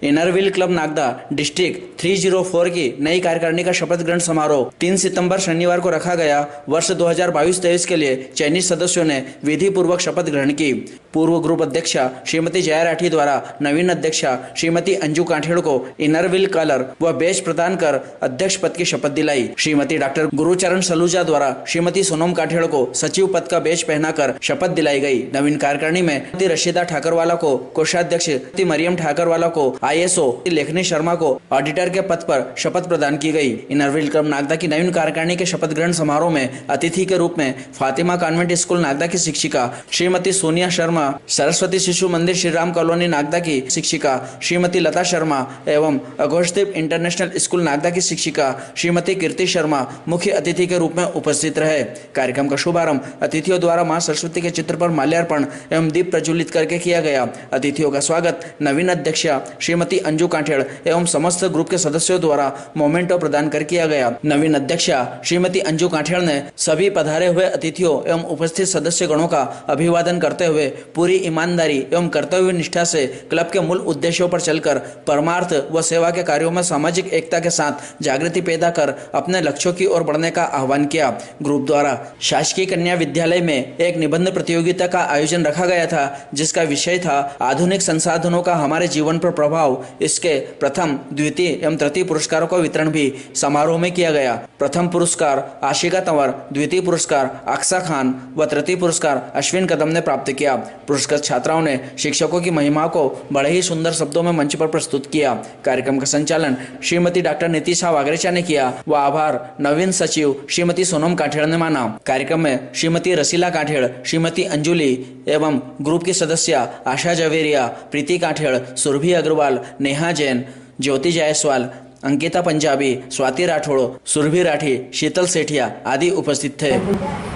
Inner Wheel club Nagda district 304 की नई कार्यकारिणी का शपथ ग्रहण समारोह 3 सितंबर शनिवार को रखा गया। वर्ष 2022-23 के लिए चयनित सदस्यों ने विधि पूर्वक शपथ ग्रहण की। पूर्व ग्रुप अध्यक्षा श्रीमती जया राठी द्वारा नवीन अध्यक्षा श्रीमती अंजू काठेड़ को इनरव्हील कलर व बेच प्रदान कर अध्यक्ष पद की शपथ दिलाई। श्रीमती डॉक्टर गुरुचरण सलूजा द्वारा श्रीमती सोनम काठेड़ को सचिव पद का बेच पहनाकर शपथ दिलाई गई। नवीन कार्यकारिणी में श्रीमती रशीदा ठाकरवाला को कोषाध्यक्ष, श्रीमती मरियम ठाकरवाला को ISO, लेखनी शर्मा को ऑडिटर के पद पर शपथ प्रदान की गई। इनरव्हील क्लब नागदा की नवीन कार्यकारिणी के शपथ ग्रहण समारोह में अतिथि के रूप में फातिमा कॉन्वेंट स्कूल नागदा की शिक्षिका श्रीमती सोनिया शर्मा, सरस्वती शिशु मंदिर श्री राम कॉलोनी नागदा की शिक्षिका श्रीमती लता शर्मा एवं अघोषदीप इंटरनेशनल स्कूल नागदा की शिक्षिका श्रीमती कीर्ति शर्मा मुख्य अतिथि के रूप में उपस्थित रहे। कार्यक्रम का शुभारंभ अतिथियों द्वारा मां सरस्वती के चित्र पर माल्यार्पण एवं दीप प्रज्वलित करके किया गया। अतिथियों का स्वागत नवीन अध्यक्षा श्रीमती अंजू काठेड़ एवं समस्त ग्रुप के सदस्यों द्वारा मोमेंटो प्रदान कर किया गया। नवीन अध्यक्षा श्रीमती अंजू काठेड़ ने सभी पधारे हुए अतिथियों एवं उपस्थित सदस्य गणों का अभिवादन करते हुए पूरी ईमानदारी एवं कर्तव्य निष्ठा से क्लब के मूल उद्देश्यों पर चलकर परमार्थ व सेवा के कार्यों में सामाजिक एकता के साथ जागृति पैदा कर अपने लक्ष्यों की ओर बढ़ने का आह्वान किया। ग्रुप द्वारा शासकीय कन्या विद्यालय में एक निबंध प्रतियोगिता का आयोजन रखा गया था, जिसका विषय था आधुनिक संसाधनों का हमारे जीवन पर प्रभाव। इसके प्रथम, द्वितीय एवं तृतीय पुरस्कारों का वितरण भी समारोह में किया गया। प्रथम पुरस्कार आशिका तंवर, द्वितीय पुरस्कार अक्सा खान व तृतीय पुरस्कार अश्विन कदम ने प्राप्त किया। पुरस्कृत छात्राओं ने शिक्षकों की महिमा को बड़े ही सुंदर शब्दों में मंच पर प्रस्तुत किया। कार्यक्रम का संचालन श्रीमती डॉक्टर नीतिशा वागरेचा ने किया व आभार नवीन सचिव श्रीमती सोनम काठेड़ ने माना। कार्यक्रम में श्रीमती रसीला काठेड़, श्रीमती अंजुली एवं ग्रुप की सदस्य आशा जवेरिया, प्रीति काठेड़, सुरभि अग्रवाल, नेहा जैन, ज्योति जायसवाल, अंकिता पंजाबी, स्वाति राठौड़, सुरभि राठी, शीतल सेठिया आदि उपस्थित थे।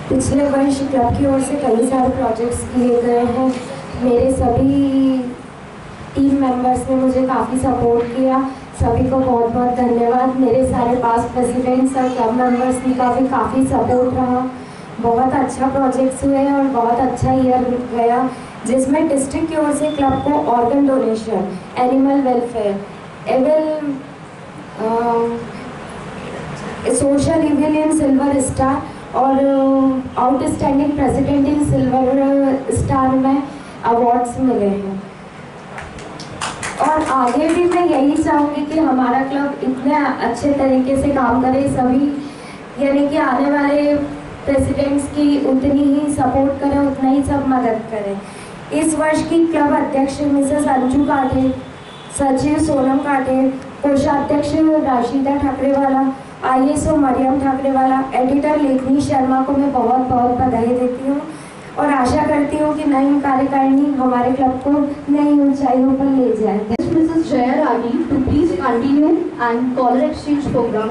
पिछले वर्ष क्लब की ओर से कई सारे प्रोजेक्ट्स किए गए हैं। मेरे सभी टीम मेंबर्स ने मुझे काफ़ी सपोर्ट किया, सभी को बहुत बहुत धन्यवाद। मेरे सारे पास्ट प्रेसिडेंट्स और क्लब मेंबर्स का भी काफ़ी सपोर्ट रहा। बहुत अच्छा प्रोजेक्ट्स हुए और बहुत अच्छा ईयर गया, जिसमें डिस्ट्रिक्ट की ओर से क्लब को organ donation, animal welfare, social evil इन सिल्वर स्टार और outstanding president in silver star में अवार्ड्स मिले हैं। और आगे भी मैं यही चाहूँगी कि हमारा क्लब इतने अच्छे तरीके से काम करे, सभी यानी कि आने वाले प्रेसिडेंट्स की उतनी ही सपोर्ट करें, उतना ही सब मदद करें। इस वर्ष की क्लब अध्यक्ष मिसेस अंजू काठेड़, सचिव सोनम काठेड़, कोषाध्यक्ष राशिदा ठाकरेवाला, ISO मरियम ठाकरेवाला, एडिटर लेखनी शर्मा को मैं बहुत बहुत बधाई देती हूँ और आशा करती हूँ कि नई कार्यकारिणी हमारे क्लब को नई ऊंचाइयों पर ले जाए। Mrs. Jaya Rani to please continue and color exchange program.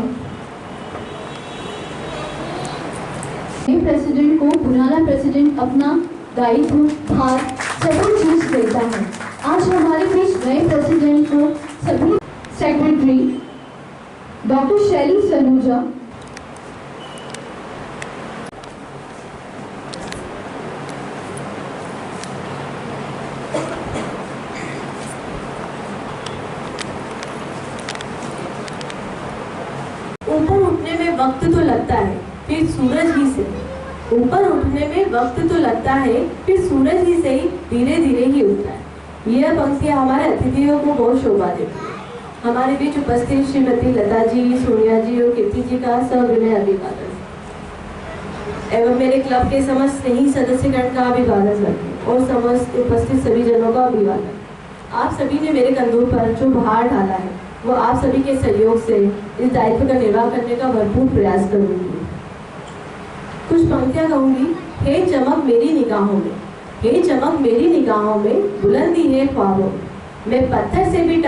नए प्रेसिडेंट को पुराना प्रेसिडेंट अपना दायित्व, भार सभी चीज देता है। आज हमारे बीच नए प्रेसिडेंट को सभी सेक्रेटरी डॉक्टर शैली सलूजा, ऊपर उठने में वक्त तो लगता है, फिर सूरज ही से ऊपर उठने में वक्त तो लगता है, फिर सूरज ही से धीरे धीरे ही उठता है। यह पंक्तियां हमारे अतिथियों को बहुत शोभा देती है। हमारे बीच उपस्थित श्रीमती लता जी, सोनिया जी और कीर्ति जी का सविनय अभिवादन एवं मेरे क्लब के समस्त स्नेही सदस्यगण का अभिवादन करती और समस्त उपस्थित सभी जनों का अभिवादन। आप सभी ने मेरे कंधों पर जो भार डाला है, वो आप सभी के सहयोग से इस दायित्व का निर्वाह करने का भरपूर प्रयास करूंगी। कुछ पंक्तियां कहूंगी। हे चमक मेरी निगाहों में, हे चमक मेरी निगाहों में, बुलंदी है ख्वाबों, मैं पत्थर से भी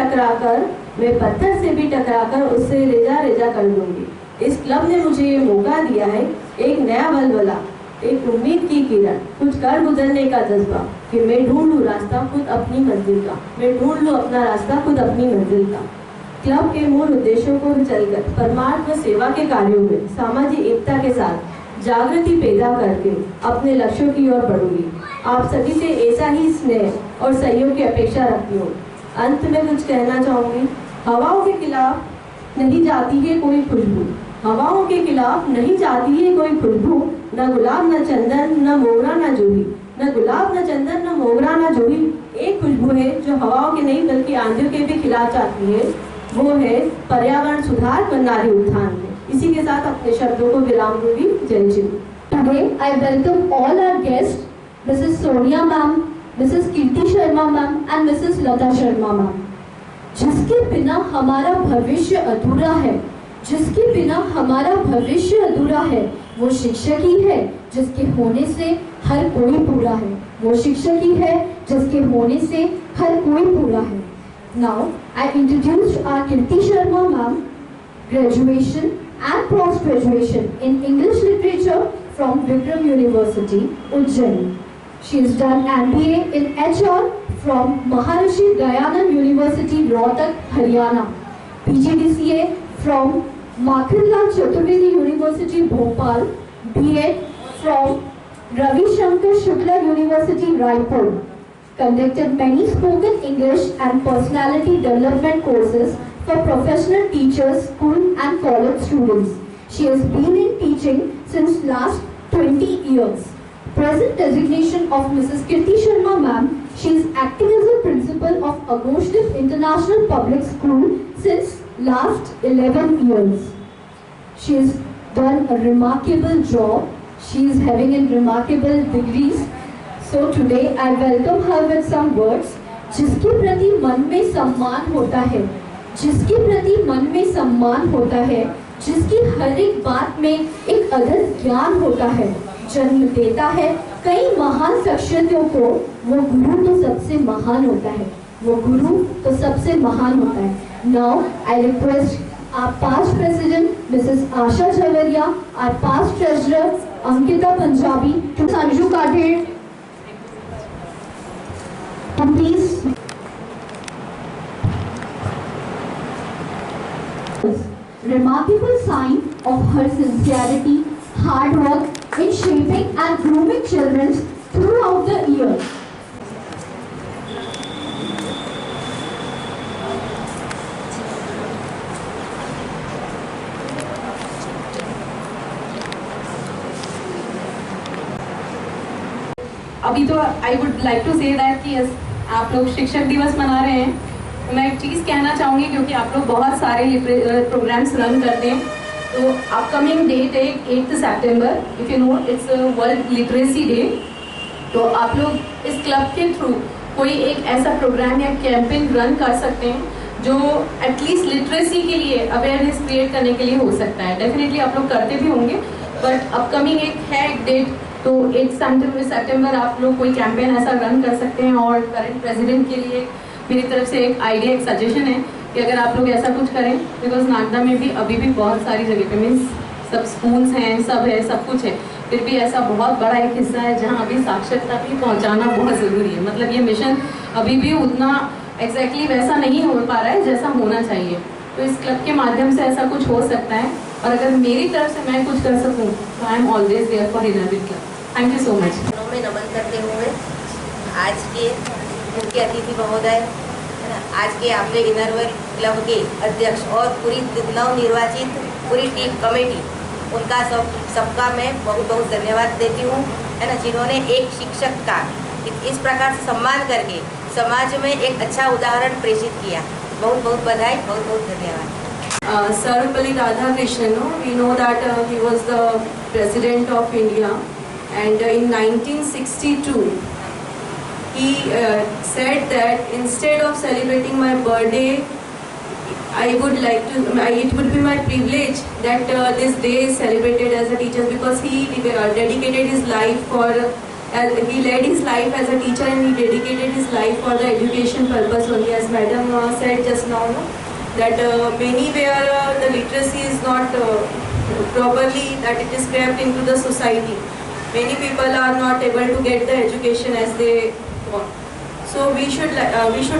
टकराकर उससे रेजा रेजा कर दूंगी। इस क्लब ने मुझे ये मौका दिया है, एक नया बलबला, एक उम्मीद की किरण, कुछ कर गुजरने का जज्बा कि मैं ढूंढ लूँ रास्ता खुद अपनी मंजिल का, मैं ढूंढ लूँ अपना रास्ता खुद अपनी मंजिल का। क्लब के मूल उद्देश्यों को चलकर परमार्थ व सेवा के कार्यों में सामाजिक एकता के साथ जागृति पैदा करके अपने लक्ष्यों की ओर बढ़ूंगी। आप सभी से ऐसा ही स्नेह और सहयोग की अपेक्षा रखती हूँ। अंत में कुछ कहना चाहूँगी। हवाओं के खिलाफ नहीं जाती है कोई खुशबू, हवाओं के खिलाफ नहीं जाती है कोई खुशबू, न गुलाब न चंदन न मोगरा न जूही, न गुलाब न चंदन न मोगरा न जूही। एक खुशबू है जो हवाओं के नहीं बल्कि आंधियों के भी खिलाफ जाती है, वो है पर्यावरण सुधार व नारी उत्थान। इसी के साथ अपने शब्दों को विराम दूंगी। जय Shri. Today, I welcome all our guests, Mrs. Sonia ma'am, Mrs. Kirti Sharma ma'am, and Mrs. Lata Sharma ma'am. जिसके बिना हमारा भविष्य अधूरा है, जिसके बिना हमारा भविष्य अधूरा है, वो शिक्षक ही है जिसके होने से हर कोई पूरा है, वो शिक्षक ही है जिसके होने से हर कोई पूरा है. Now, I introduce our Kirti Sharma ma'am, graduation and post-graduation in English literature from Vikram University, Ujjain. She has done MBA in HR from Maharishi Dayanand University, Rohtak, Haryana. PGDCA from Makhanlal Chaturvedi University, Bhopal. B.Ed from Ravi Shankar Shukla University, Raipur. Conducted many spoken English and personality development courses for professional teachers, school and college students. She has been in teaching since last 20 years. Present designation of Mrs. Kirti Sharma ma'am, she is acting as a principal of Agoshdif International Public School since last 11 years. She has done a remarkable job. She is having a remarkable degrees. So today I welcome her with some words. जिसके प्रति मन में सम्मान होता है, जिसके प्रति मन में सम्मान होता है, जिसकी हर एक बात में एक अदद ज्ञान होता है, जन्म देता है कई महान शख्सियतों को, वो गुरु तो सबसे महान होता है, वो गुरु तो सबसे महान होता है. Now I request our past president Mrs. Asha Jhavaria, our past treasurer Ankita Punjabi, to Sanju Kadhe to please remarkable sign of her sincerity, hard work in shaping and grooming children throughout the year. अभी तो I would like to say that कि आप लोग शिक्षक दिवस मना रहे हैं, तो मैं एक चीज़ कहना चाहूँगी क्योंकि आप लोग बहुत सारे प्रोग्राम्स रन करते हैं. तो अपकमिंग डेट है 8 सितंबर, if you know it's World Literacy Day. तो आप लोग इस क्लब के थ्रू कोई एक ऐसा प्रोग्राम या कैंपेन रन कर सकते हैं जो एटलीस्ट लिटरेसी के लिए अवेयरनेस क्रिएट करने के लिए हो सकता है. डेफिनेटली आप लोग करते भी होंगे, बट अपकमिंग एक है एक डेट, तो 8 सितंबर आप लोग कोई कैंपेन ऐसा रन कर सकते हैं. और करंट प्रेसिडेंट के लिए मेरी तरफ से एक आइडिया, एक सजेशन है कि अगर आप लोग ऐसा कुछ करें, बिकॉज नागदा में भी अभी भी बहुत सारी जगह पे मीन्स सब स्कूल्स हैं, सब है, सब कुछ है, फिर भी ऐसा बहुत बड़ा एक हिस्सा है जहाँ अभी साक्षरता भी पहुँचाना बहुत ज़रूरी है. मतलब ये मिशन अभी भी उतना एग्जैक्टली वैसा नहीं हो पा रहा है जैसा होना चाहिए. तो इस क्लब के माध्यम से ऐसा कुछ हो सकता है, और अगर मेरी तरफ से मैं कुछ कर सकूँ तो I am always there for Inner Wheel club. Thank you so much. में नमन करते हुए आज के मुख्य अतिथि महोदय, आज के आपने इनरवेल क्लब के अध्यक्ष और पूरी नवनिर्वाचित पूरी टीम कमेटी, उनका सबका मैं बहुत बहुत धन्यवाद देती हूँ, है ना, जिन्होंने एक शिक्षक का इस प्रकार से सम्मान करके समाज में एक अच्छा उदाहरण प्रेषित किया. बहुत बहुत बधाई, बहुत बहुत धन्यवाद. Sarvepalli Radhakrishnan, we know that he was the President of India, and in 1962 he said that instead of celebrating my birthday, it would be my privilege that this day is celebrated as a teacher, because he dedicated his life he led his life as a teacher, and he dedicated his life for the education purpose only. As madam said just now, that many where the literacy is not properly, that it is crept into the society. Many people are not able to get the education as they want. So we should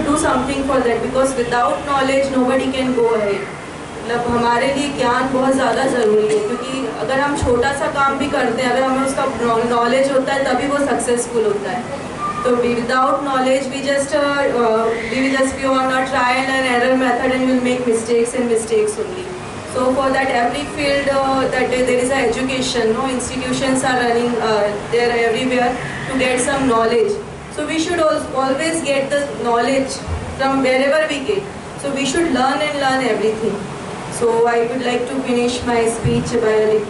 do something for that, because without knowledge nobody can go ahead. मतलब हमारे लिए ज्ञान बहुत ज़्यादा ज़रूरी है, क्योंकि अगर हम छोटा सा काम भी करते हैं, अगर हमें उसका नॉलेज होता है तभी वो सक्सेसफुल होता है. So without knowledge, we will just go on a trial and error method, and we will make mistakes only. So for that, every field that there is an education, no institutions are running there everywhere to get some knowledge. So we should always get the knowledge from wherever we get. So we should learn everything. So I would like to finish my speech by a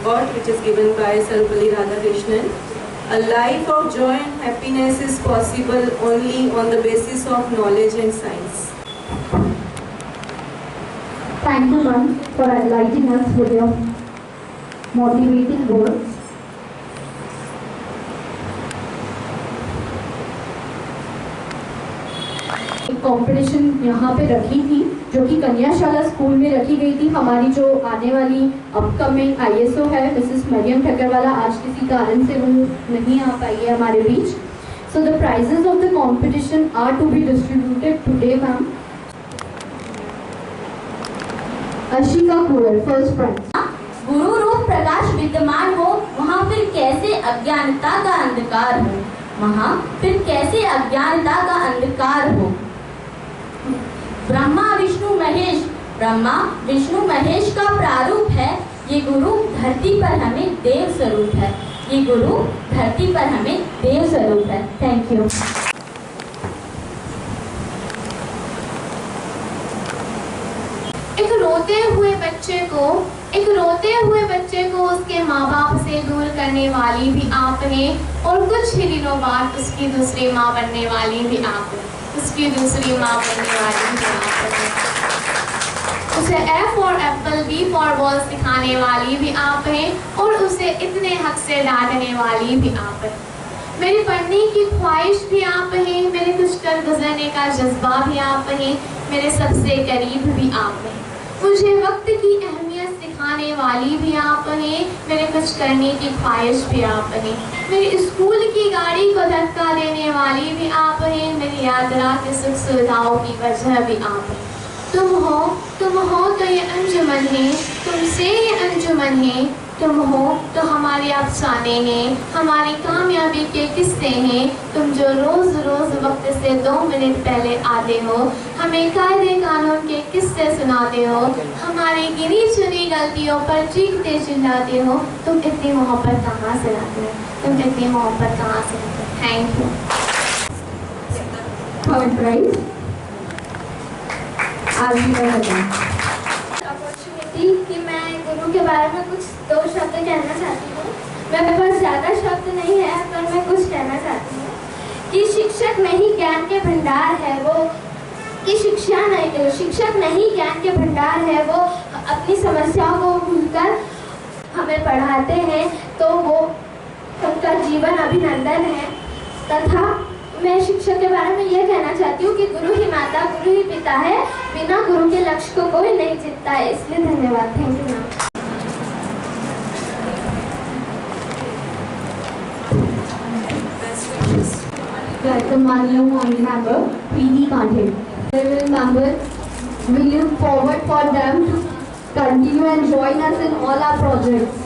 quote which is given by Sarvapalli Radhakrishnan. A life of joy and happiness is possible only on the basis of knowledge and science. Thank you, ma'am, for enlightening us with your motivating words. एक competition यहाँ पे रखी थी जो कि कन्याशाला school में रखी गई थी। हमारी जो आने वाली अपकमिंग ISO है मिसेस मरियम ठक्करवाला, आज किसी कारण से वो नहीं आ पाई है हमारे बीच। So the prizes of the competition are to be distributed today, ma'am. Ashika Kunwar, first prize. Guru Roop प्रकाश विद्यमान हो, वहाँ फिर कैसे अज्ञानता का अंधकार हो, वहाँ फिर कैसे अज्ञानता का अंधकार हो। ब्रह्मा विष्णु महेश का प्रारूप है, ये गुरु धरती पर हमें देव स्वरूप है, ये गुरु धरती पर हमें देव स्वरूप है। Thank you. एक रोते हुए बच्चे को उसके माँ बाप से दूर करने वाली भी आप हैं, और कुछ ही दिनों बाद उसकी दूसरी माँ बनने वाली भी आप हैं, उसकी दूसरी माँ बनने वाली भी आप हैं। उसे A for Apple, B for ball सिखाने वाली भी आप हैं, और उसे इतने हक से डांटने वाली भी आप हैं। मेरी पढ़ने की ख्वाहिश भी आप हैं, मेरे कुछ कर गुजरने का जज्बा भी आप हैं, मेरे सबसे करीब भी आप हैं। मुझे वक्त की अहमियत सिखाने वाली भी आप हैं, मेरे कुछ करने की ख्वाहिश भी आप हैं। मेरी स्कूल की गाड़ी को धक्का देने वाली भी आप हैं, मेरी यात्रा के सुख सुविधाओं की वजह भी आप हैं। तुम हो तो ये अंजुमन है, तुमसे ये अंजुमन है, तुम हो तो हमारे अफसाने हैं, हमारी कामयाबी के किस्से हैं। तुम जो रोज़ वक्त से 2 मिनट पहले आते हो, हमें कायदे कानून के किस्से सुनाते हो, हमारी गिनी चुनी गलतियों पर चीखते चिल्लाते हो। तुम इतनी मोहब्बत कहाँ से लाते हो, तुम इतनी मोहब्बत कहाँ से लाते हो। Thank you. Third prize opportunity कि मैं गुरु के बारे में कुछ 2 शब्द कहना चाहती हूँ। मेरे पास ज़्यादा शब्द नहीं है, पर मैं कुछ कहना चाहती हूँ कि शिक्षक नहीं ज्ञान के भंडार है वो, कि शिक्षक नहीं ज्ञान के भंडार है वो, अपनी समस्याओं को भूलकर हमें पढ़ाते हैं, तो वो उनका जीवन अभिनंदन है। तथा मैं शिक्षक के बारे में ये कहना चाहती हूँ कि गुरु ही माता, गुरु ही पिता है, बिना गुरु के लक्ष्य को कोई नहीं जीतता है। इसलिए धन्यवाद। Thank you ma'am. member Preeti Kandhe. Member, we look forward for them to continue and join us in all our projects.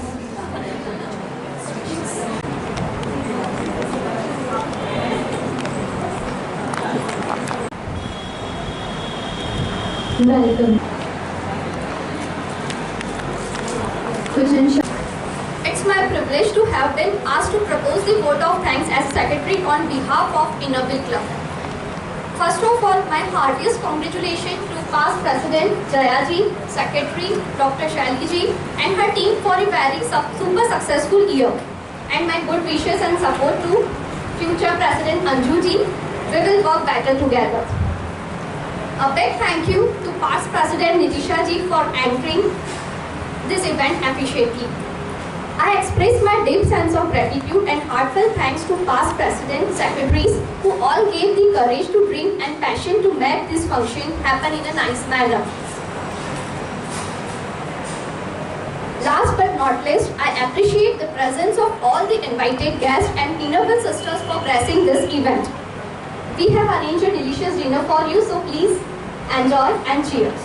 Welcome. It's my privilege to have been asked to propose the vote of thanks as secretary on behalf of Innerville Club. First of all, my heartiest congratulations to past president Jaya ji, secretary Dr. Shaili ji and her team for a very super successful year. And my good wishes and support to future president Anju ji. We will work better together. A big thank you to past president Nitisha ji for anchoring this event efficiently. I express my deep sense of gratitude and heartfelt thanks to past presidents, secretaries who all gave the courage to dream and passion to make this function happen in a nice manner. Last but not least, I appreciate the presence of all the invited guests and Innerville sisters for gracing this event. We have arranged a delicious dinner for you, so please enjoy and cheers.